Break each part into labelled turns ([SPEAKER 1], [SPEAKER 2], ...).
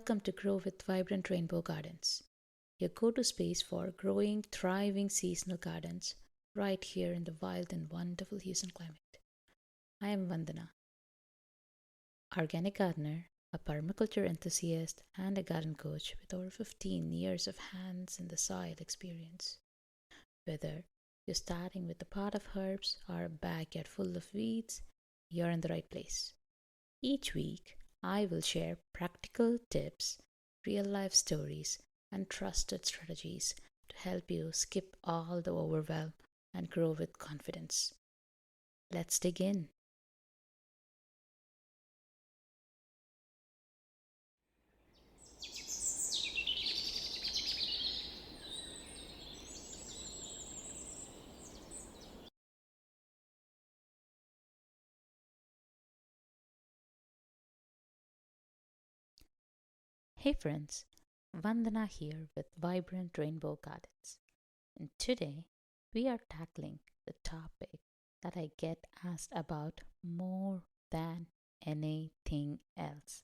[SPEAKER 1] Welcome to Grow with Vibrant Rainbow Gardens, your go to space for growing, thriving seasonal gardens right here in the wild and wonderful Houston climate. I am Vandana, organic gardener, a permaculture enthusiast, and a garden coach with over 15 years of hands in the soil experience. Whether you're starting with a pot of herbs or a backyard full of weeds, you're in the right place. Each week, I will share practical tips, real life stories, and trusted strategies to help you skip all the overwhelm and grow with confidence. Let's dig in. Hey friends, Vandana here with Vibrant Rainbow Gardens. And today we are tackling the topic that I get asked about more than anything else: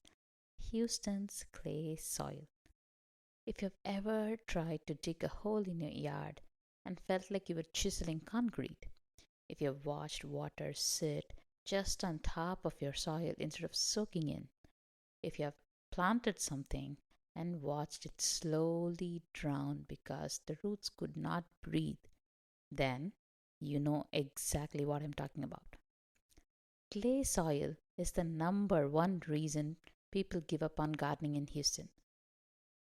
[SPEAKER 1] Houston's clay soil. If you've ever tried to dig a hole in your yard and felt like you were chiseling concrete, if you've watched water sit just on top of your soil instead of soaking in, if you have planted something and watched it slowly drown because the roots could not breathe, then you know exactly what I'm talking about. Clay soil is the number one reason people give up on gardening in Houston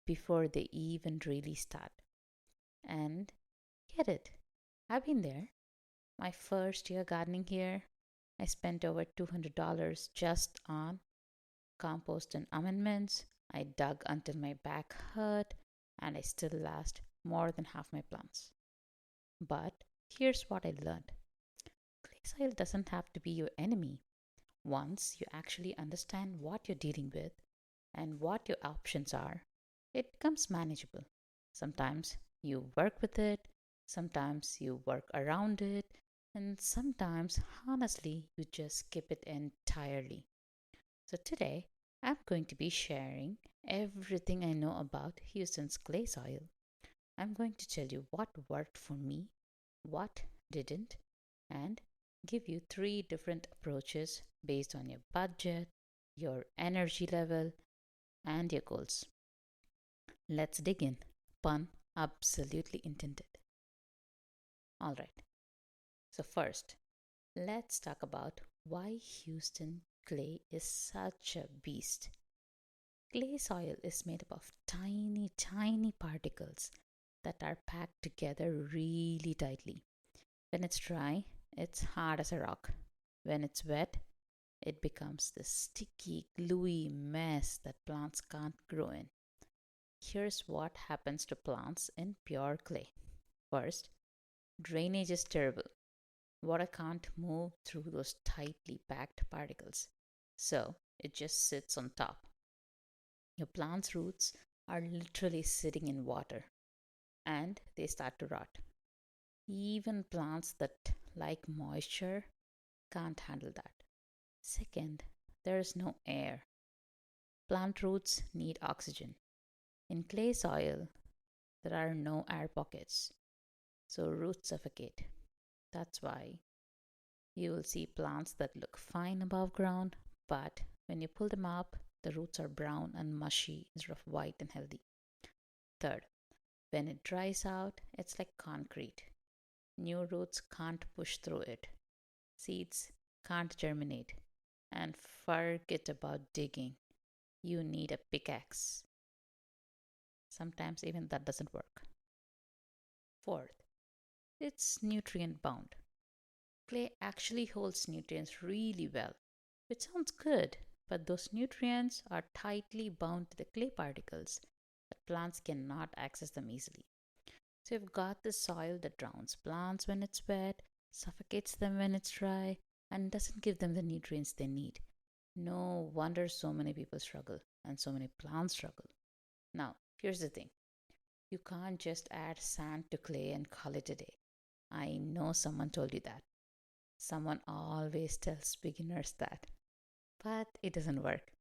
[SPEAKER 1] before they even really start. And get it, I've been there. My first year gardening here, I spent over $200 just on compost and amendments. I dug until my back hurt, and I still lost more than half my plants. But here's what I learned: clay soil doesn't have to be your enemy. Once you actually understand what you're dealing with and what your options are, it becomes manageable. Sometimes you work with it, sometimes you work around it, and sometimes, honestly, you just skip it entirely. So today, I'm going to be sharing everything I know about Houston's clay soil. I'm going to tell you what worked for me, what didn't, and give you three different approaches based on your budget, your energy level, and your goals. Let's dig in. Pun absolutely intended. All right. So, first, let's talk about why Houston clay is such a beast. Clay soil is made up of tiny, tiny particles that are packed together really tightly. When it's dry, it's hard as a rock. When it's wet, it becomes this sticky, gluey mess that plants can't grow in. Here's what happens to plants in pure clay. First, drainage is terrible. Water can't move through those tightly packed particles, so it just sits on top. Your plant's roots are literally sitting in water and they start to rot. Even plants that like moisture can't handle that. Second, there is no air. Plant roots need oxygen. In clay soil, there are no air pockets, so roots suffocate. That's why you will see plants that look fine above ground, but when you pull them up, the roots are brown and mushy instead of white and healthy. Third, when it dries out, it's like concrete. New roots can't push through it. Seeds can't germinate. And forget about digging. You need a pickaxe. Sometimes even that doesn't work. Fourth, it's nutrient bound. Clay actually holds nutrients really well, which sounds good, but those nutrients are tightly bound to the clay particles that plants cannot access them easily. So you've got the soil that drowns plants when it's wet, suffocates them when it's dry, and doesn't give them the nutrients they need. No wonder so many people struggle and so many plants struggle. Now, here's the thing: you can't just add sand to clay and call it a day. I know someone told you that. Someone always tells beginners that. But it doesn't work.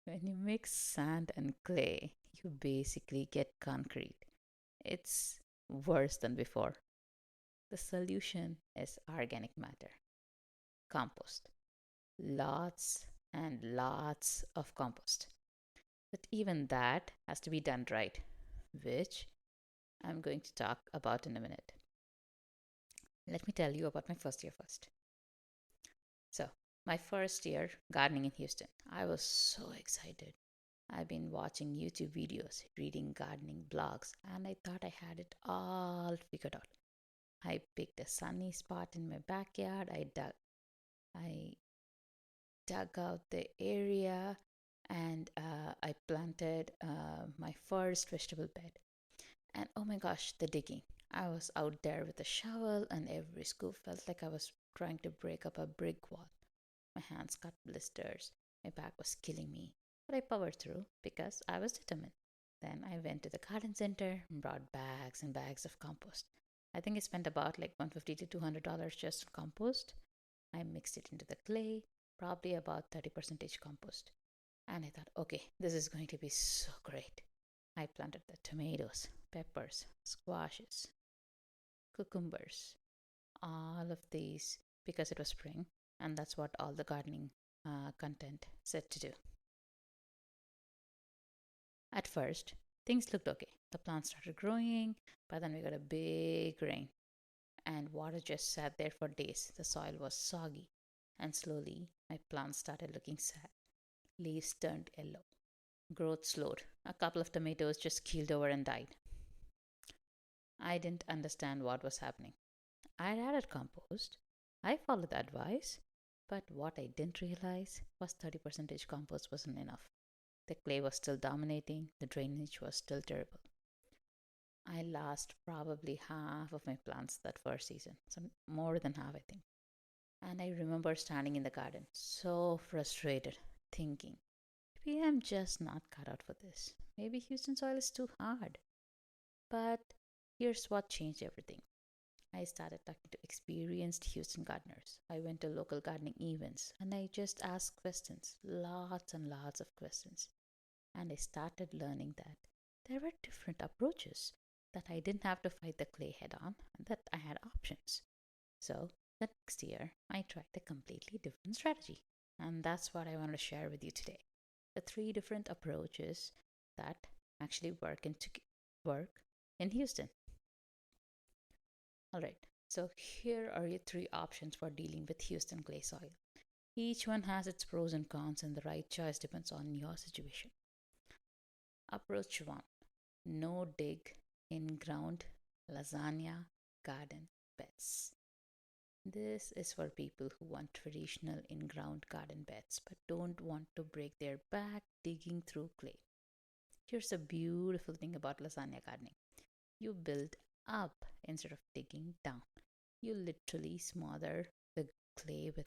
[SPEAKER 1] When you mix sand and clay, you basically get concrete. It's worse than before. The solution is organic matter, compost. Lots and lots of compost. But even that has to be done right, which I'm going to talk about in a minute. Let me tell you about my first year first. So, my first year gardening in Houston, I was so excited. I've been watching YouTube videos, reading gardening blogs, and I thought I had it all figured out. I picked a sunny spot in my backyard. I dug out the area and I planted my first vegetable bed. And oh my gosh, the digging. I was out there with a shovel, and every scoop felt like I was trying to break up a brick wall. My hands got blisters. My back was killing me. But I powered through because I was determined. Then I went to the garden center and brought bags and bags of compost. I think I spent about like $150 to $200 just on compost. I mixed it into the clay, probably about 30% compost. And I thought, okay, this is going to be so great. I planted the tomatoes, peppers, squashes, cucumbers, all of these because it was spring, and that's what all the gardening content said to do. At first, things looked okay. The plants started growing, but then we got a big rain, and water just sat there for days. The soil was soggy, and slowly my plants started looking sad. Leaves turned yellow. Growth slowed. A couple of tomatoes just keeled over and died. I didn't understand what was happening. I had added compost. I followed the advice, but what I didn't realize was 30% compost wasn't enough. The clay was still dominating, the drainage was still terrible. I lost probably half of my plants that first season, some more than half, I think. And I remember standing in the garden, so frustrated, thinking, maybe I'm just not cut out for this. Maybe Houston soil is too hard. But here's what changed everything. I started talking to experienced Houston gardeners. I went to local gardening events and I just asked questions, lots and lots of questions. And I started learning that there were different approaches, that I didn't have to fight the clay head on, and that I had options. So the next year, I tried a completely different strategy. And that's what I want to share with you today. The three different approaches that actually work in Houston. All right, so here are your three options for dealing with Houston clay soil. Each one has its pros and cons, and the right choice depends on your situation. Approach 1: no dig, in ground lasagna garden beds. This is for people who want traditional in ground garden beds but don't want to break their back digging through clay. Here's a beautiful thing about lasagna gardening: you build up instead of digging down. You literally smother the clay with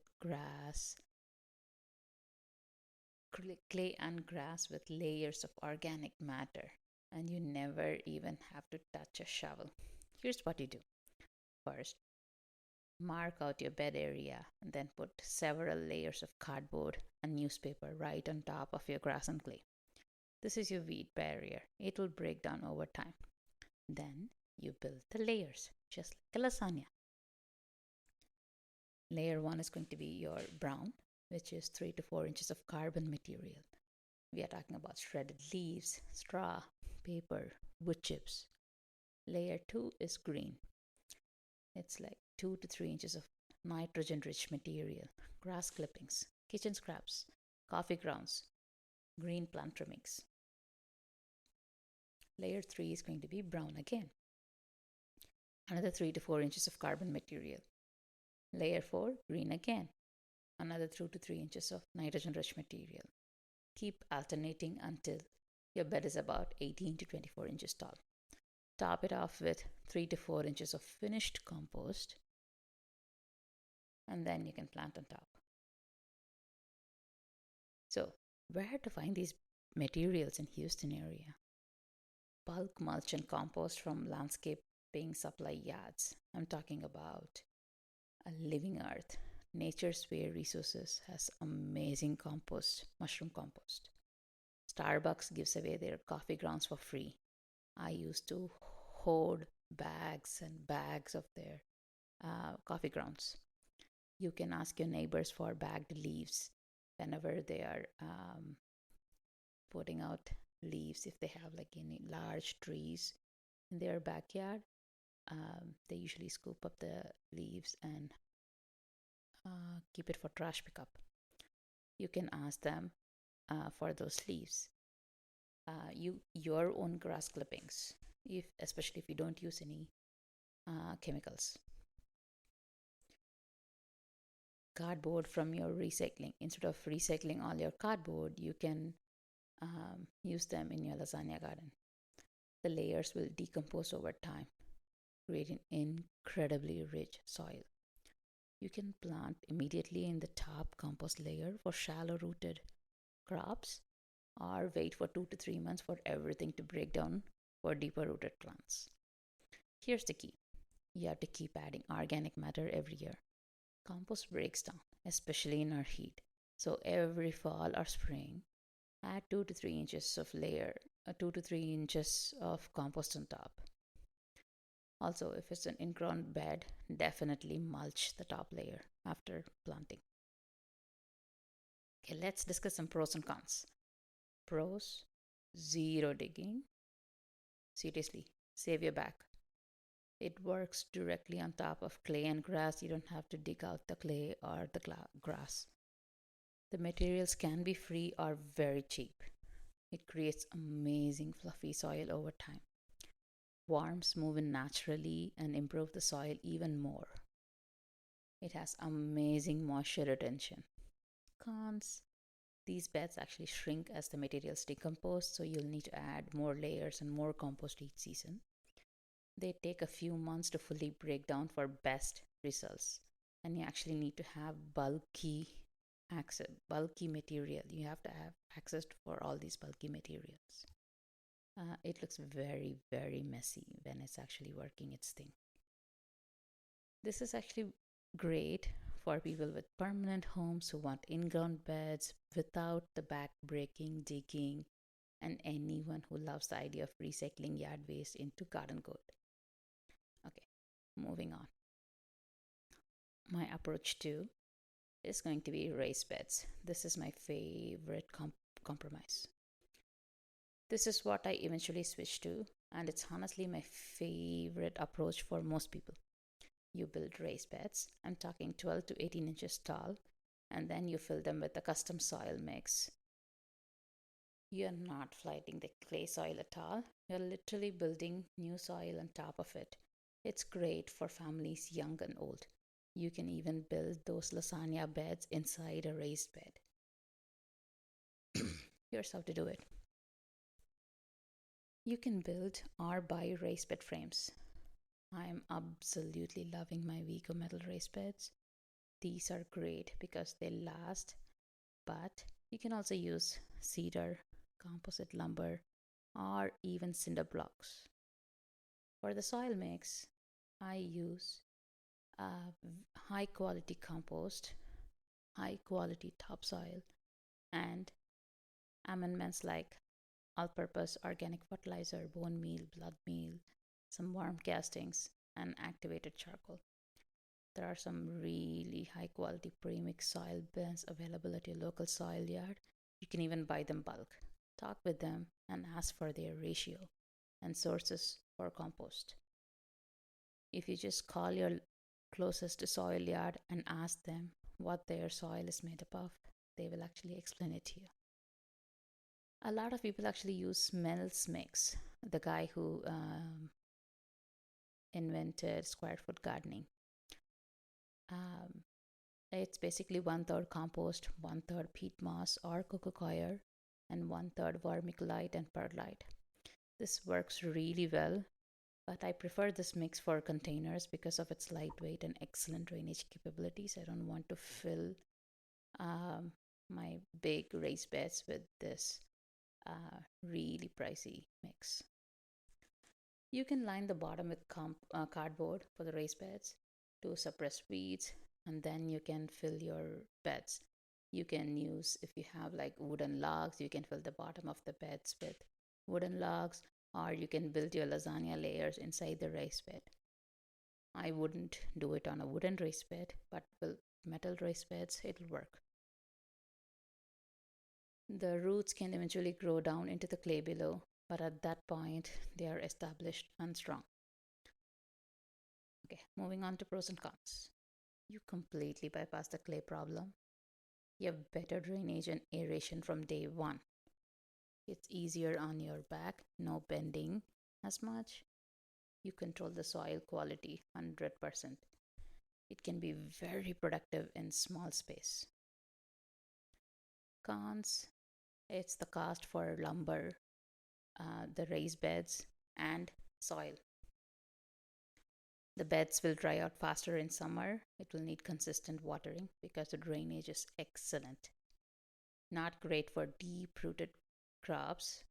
[SPEAKER 1] clay and grass with layers of organic matter, and you never even have to touch a shovel. Here's what you do: first, mark out your bed area and then put several layers of cardboard and newspaper right on top of your grass and clay. This is your weed barrier. It will break down over time. Then you build the layers, just like a lasagna. Layer 1 is going to be your brown, which is 3 to 4 inches of carbon material. We are talking about shredded leaves, straw, paper, wood chips. Layer 2 is green. It's like 2 to 3 inches of nitrogen rich material, grass clippings, kitchen scraps, coffee grounds, green plant trimmings. Layer 3 is going to be brown again. Another 3 to 4 inches of carbon material. Layer 4, green again. Another 2 to 3 inches of nitrogen rich material. Keep alternating until your bed is about 18 to 24 inches tall. Top it off with 3 to 4 inches of finished compost, and then you can plant on top. So, where to find these materials in Houston area? Bulk mulch and compost from landscaping supply yards. I'm talking about a living earth. Nature's Way Resources has amazing compost, mushroom compost. Starbucks gives away their coffee grounds for free. I used to hoard bags and bags of their coffee grounds. You can ask your neighbors for bagged leaves whenever they are putting out leaves. If they have like any large trees in their backyard, they usually scoop up the leaves and keep it for trash pickup. You can ask them for those leaves. Your own grass clippings, if especially if you don't use any chemicals. Cardboard from your recycling. Instead of recycling all your cardboard, you can use them in your lasagna garden. The layers will decompose over time, creating incredibly rich soil. You can plant immediately in the top compost layer for shallow rooted crops, or wait for 2 to 3 months for everything to break down for deeper rooted plants. Here's the key: you have to keep adding organic matter every year. Compost breaks down, especially in our heat. So every fall or spring, add 2 to 3 inches of layer, 2 to 3 inches of compost on top. Also, if it's an in-ground bed, definitely mulch the top layer after planting. Okay, let's discuss some pros and cons. Pros: zero digging. Seriously, save your back. It works directly on top of clay and grass. You don't have to dig out the clay or the grass. The materials can be free or very cheap. It creates amazing fluffy soil over time. Worms move in naturally and improve the soil even more. It has amazing moisture retention. Cons: these beds actually shrink as the materials decompose, so you'll need to add more layers and more compost each season. They take a few months to fully break down for best results, and you actually need to have bulky material. You have to have access for all these bulky materials. It looks very, very messy when it's actually working its thing. This is actually great for people with permanent homes who want in-ground beds without the back-breaking digging, and anyone who loves the idea of recycling yard waste into garden good. Okay, moving on. My approach to is going to be raised beds. This is my favorite compromise. This is what I eventually switched to, and it's honestly my favorite approach for most people. You build raised beds, I'm talking 12 to 18 inches tall, and then you fill them with a custom soil mix. You're not flooding the clay soil at all, you're literally building new soil on top of it. It's great for families young and old. You can even build those lasagna beds inside a raised bed. Here's how to do it. You can build or buy raised bed frames. I'm absolutely loving my Vigo metal raised beds. These are great because they last, but you can also use cedar, composite lumber, or even cinder blocks. For the soil mix, I use high quality compost, high quality topsoil, and amendments like all purpose organic fertilizer, bone meal, blood meal, some worm castings, and activated charcoal. There are some really high quality premix soil blends available at your local soil yard. You can even buy them bulk. Talk with them and ask for their ratio and sources for compost. If you just call your closest soil yard and ask them what their soil is made up of, they will actually explain it to you. A lot of people actually use Mel's mix, the guy who invented square foot gardening. It's basically 1/3 compost, 1/3 peat moss or coco coir, and 1/3 vermiculite and perlite. This works really well, but I prefer this mix for containers because of its lightweight and excellent drainage capabilities. I don't want to fill my big raised beds with this really pricey mix. You can line the bottom with cardboard for the raised beds to suppress weeds, and then you can fill your beds. You can use, if you have like wooden logs, you can fill the bottom of the beds with wooden logs, or you can build your lasagna layers inside the raised bed. I wouldn't do it on a wooden raised bed, but with metal raised beds, it'll work. The roots can eventually grow down into the clay below, but at that point, they are established and strong. Okay, moving on to pros and cons. You completely bypass the clay problem. You have better drainage and aeration from day one. It's easier on your back, no bending as much. You control the soil quality 100%. It can be very productive in small space. Cons, it's the cost for lumber, the raised beds, and soil. The beds will dry out faster in summer. It will need consistent watering because the drainage is excellent. Not great for deep rooted crops,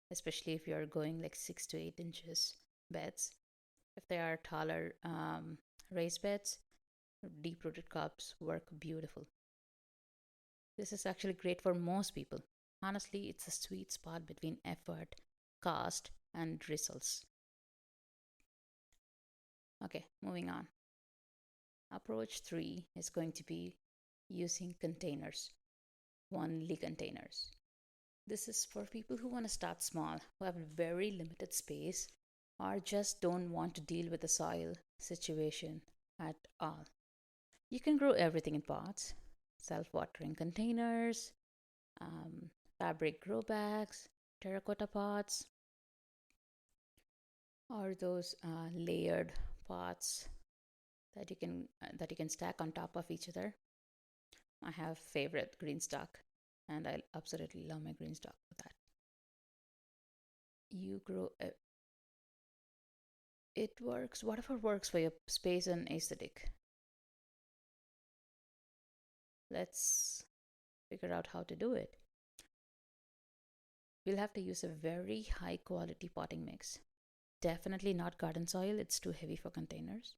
[SPEAKER 1] especially if you're going like 6 to 8 inches beds. If they are taller raised beds, deep rooted crops work beautiful. This is actually great for most people. Honestly, it's a sweet spot between effort, cost, and results. Okay, moving on. Approach 3 is going to be using containers, 1 containers. This is for people who want to start small, who have very limited space, or just don't want to deal with the soil situation at all. You can grow everything in pots, self watering containers, fabric grow bags, terracotta pots, or those layered pots that you can stack on top of each other. I have favorite green stock, and I absolutely love my green stock for that. You grow it works, whatever works for your space and aesthetic. Let's figure out how to do it. We'll have to use a very high quality potting mix. Definitely not garden soil, it's too heavy for containers.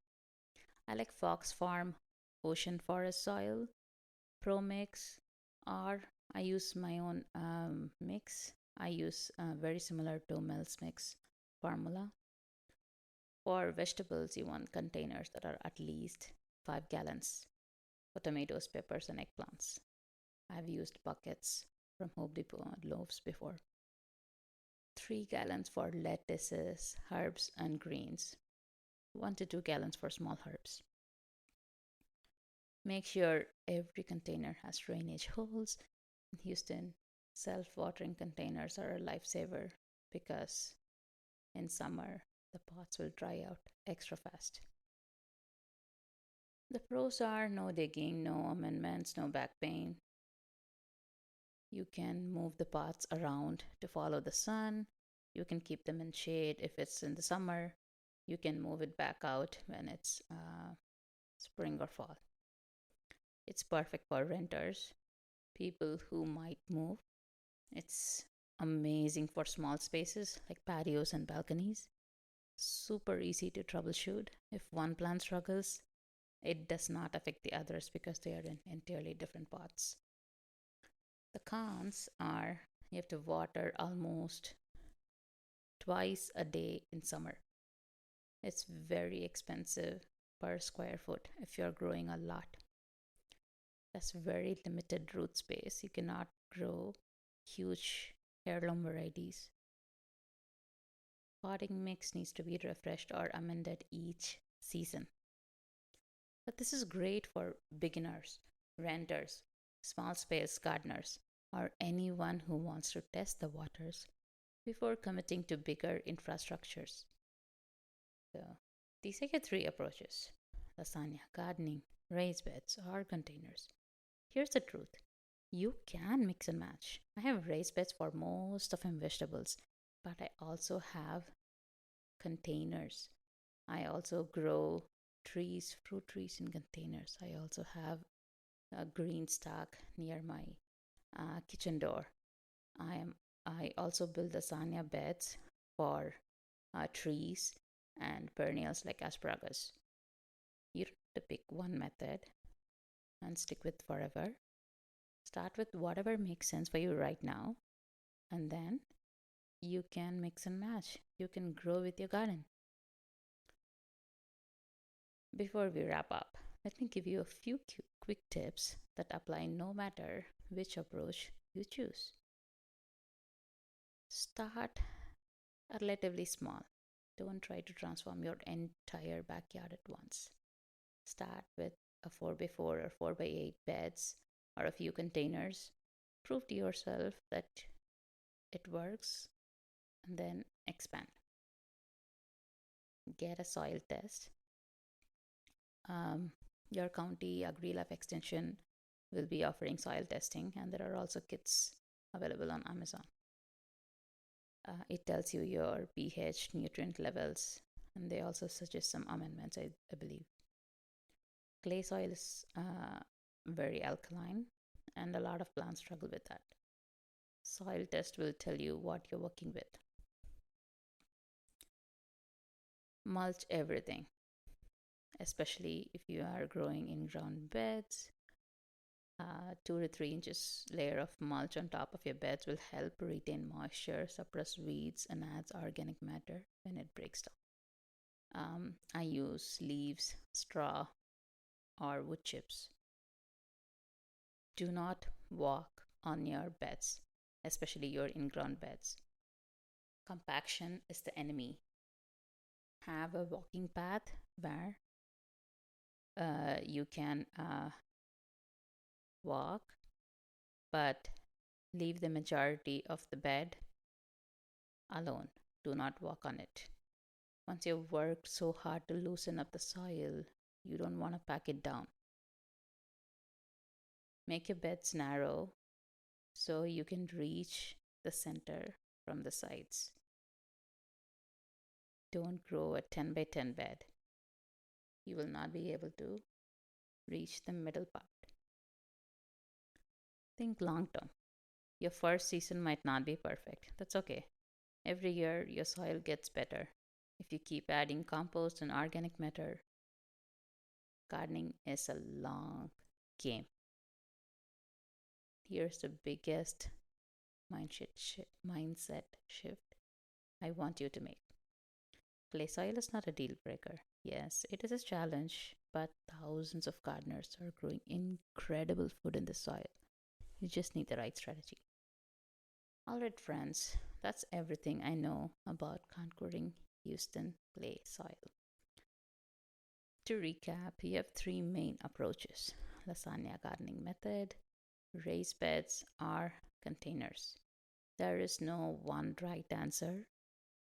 [SPEAKER 1] I like Fox Farm Ocean Forest soil, Pro Mix, or I use my own mix. I use very similar to Mel's Mix formula. For vegetables, you want containers that are at least 5 gallons for tomatoes, peppers, and eggplants. I've used buckets from Home Depot loaves before. 3 gallons for lettuces, herbs, and greens. 1 to 2 gallons for small herbs. Make sure every container has drainage holes. In Houston, self watering containers are a lifesaver because in summer the pots will dry out extra fast. The pros are no digging, no amendments, no back pain. You can move the pots around to follow the sun. You can keep them in shade if it's in the summer. You can move it back out when it's spring or fall. It's perfect for renters, people who might move. It's amazing for small spaces like patios and balconies. Super easy to troubleshoot. If one plant struggles, it does not affect the others because they are in entirely different pots. The cons are you have to water almost twice a day in summer. It's very expensive per square foot if you're growing a lot. That's very limited root space. You cannot grow huge heirloom varieties. Potting mix needs to be refreshed or amended each season. But this is great for beginners, renters, small space gardeners, or anyone who wants to test the waters before committing to bigger infrastructures. So, these are your 3 approaches: lasagna, gardening, raised beds, or containers. Here's the truth: you can mix and match. I have raised beds for most of my vegetables, but I also have containers. I also grow trees, fruit trees in containers. I also have a green stock near my kitchen door. I also build lasagna beds for trees and perennials like asparagus. You don't have to pick one method and stick with forever. Start with whatever makes sense for you right now, and then you can mix and match. You can grow with your garden. Before we wrap up, let me give you a few quick tips that apply no matter which approach you choose. Start relatively small. Don't try to transform your entire backyard at once. Start with a 4x4 or 4x8 beds or a few containers. Prove to yourself that it works and then expand. Get a soil test. Your county AgriLife Extension will be offering soil testing, and there are also kits available on Amazon. It tells you your pH, nutrient levels, and they also suggest some amendments, I believe. Clay soil is very alkaline, and a lot of plants struggle with that. Soil test will tell you what you're working with. Mulch everything, especially if you are growing in ground beds. 2 to 3 inches layer of mulch on top of your beds will help retain moisture, suppress weeds, and adds organic matter when it breaks down. I use leaves, straw, or wood chips. Do not walk on your beds, especially your in-ground beds. Compaction is the enemy. Have a walking path where you can walk, but leave the majority of the bed alone. Do not walk on it. Once you've worked so hard to loosen up the soil, you don't want to pack it down. Make your beds narrow so you can reach the center from the sides. Don't grow a 10 by 10 bed. You will not be able to reach the middle part. Think long term. Your first season might not be perfect. That's okay. Every year, your soil gets better. If you keep adding compost and organic matter, gardening is a long game. Here's the biggest mindset shift I want you to make. Clay soil is not a deal breaker. Yes, it is a challenge, but thousands of gardeners are growing incredible food in the soil. You just need the right strategy. Alright, friends, that's everything I know about conquering Houston clay soil. To recap, you have 3 main approaches: lasagna gardening method, raised beds, or containers. There is no one right answer.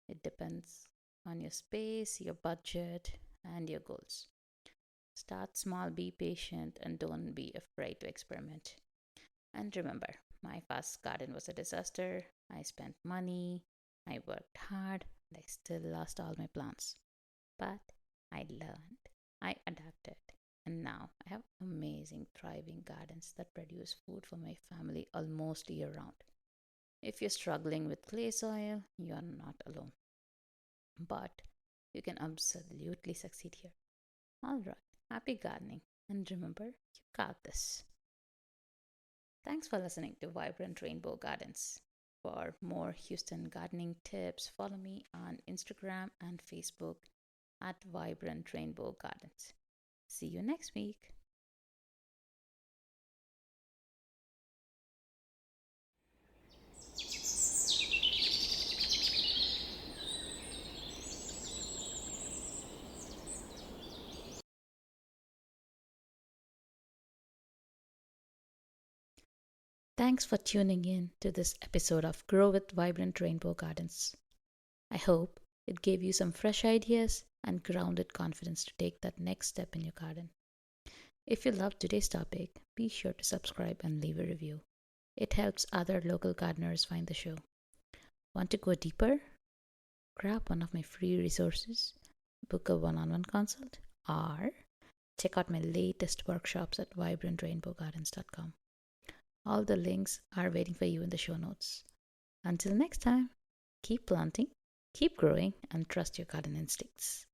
[SPEAKER 1] It depends on your space, your budget, and your goals. Start small, be patient, and don't be afraid to experiment. And remember, my first garden was a disaster. I spent money, I worked hard, and I still lost all my plants. But I learned, I adapted, and now I have amazing, thriving gardens that produce food for my family almost year round. If you're struggling with clay soil, you are not alone. But you can absolutely succeed here. Alright, happy gardening, and remember, you got this. Thanks for listening to Vibrant Rainbow Gardens. For more Houston gardening tips, follow me on Instagram and Facebook at Vibrant Rainbow Gardens. See you next week. Thanks for tuning in to this episode of Grow with Vibrant Rainbow Gardens. I hope it gave you some fresh ideas and grounded confidence to take that next step in your garden. If you loved today's topic, be sure to subscribe and leave a review. It helps other local gardeners find the show. Want to go deeper? Grab one of my free resources, book a one-on-one consult, or check out my latest workshops at vibrantrainbowgardens.com. All the links are waiting for you in the show notes. Until next time, keep planting, keep growing, and trust your garden instincts.